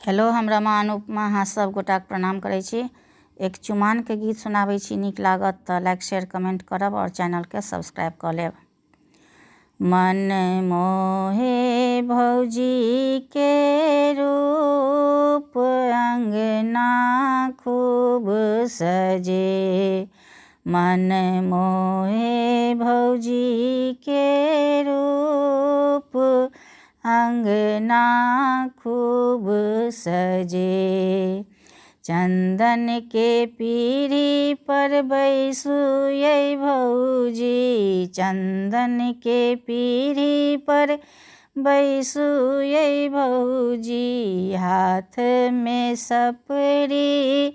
Hello, हम रमा अनुपमा अहाँ सब गोटाके प्रणाम करै छी। एक चुमानके गीत सुनाबै छी, नीक लागत तऽ लाइक शेयर कमेंट करब और चैनलके सब्सक्राइब कऽ लेब। मन मोहे भौजी के रूप, अंगना खूब सजे। मन मोहे भौजी के रूप, अंगना खूब सजे। चंदन के पीढ़ी पर बैसु ये भौजी, चंदन के पीढ़ी पर बैसु ये भौजी। हाथ में सपरी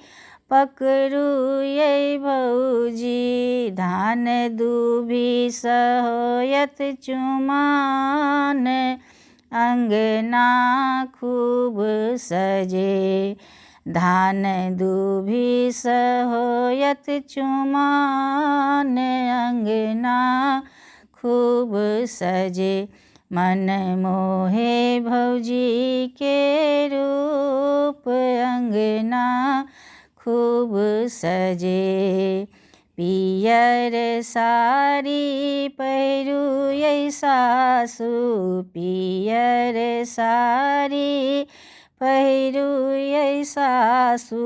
पकड़ू ये भौजी, धान दूभी सहोयत चुमान, अंगना खूब सजे। धान दूभी सहोयत चुमान, अंगना खूब सजे। मन मोहे भौजी के रूप, अंगना खूब सजे। पियर साड़ी पहिरू ये सासु, पियर साड़ी पहिरू ये सासु।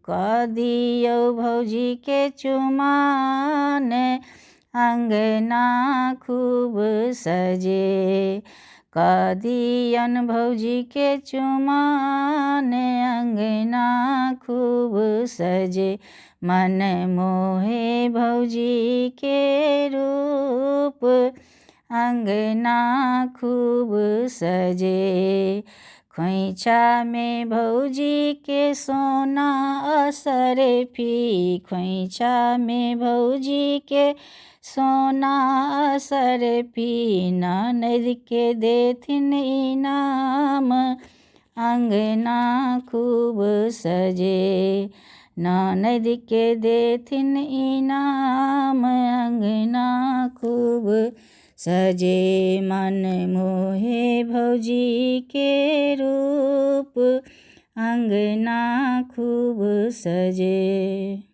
कऽ दियौ भौजी के चुमान, अंगना खूब सजे। कऽ दियौन भौजी के चुमान, अंगना खूब सजे। मन मोहे भौजी के रूप, अंगना खूब सजे। खोइछा में भौजी के सोना असरफी, खोइछा में भौजी के सोना असरफी। ननद के देथिन इनाम, अंगना खूब सजे। ननद के देथिन इनाम, अंगना खूब सजे। मन मोहे भौजी के रूप, अंगना खूब सजे।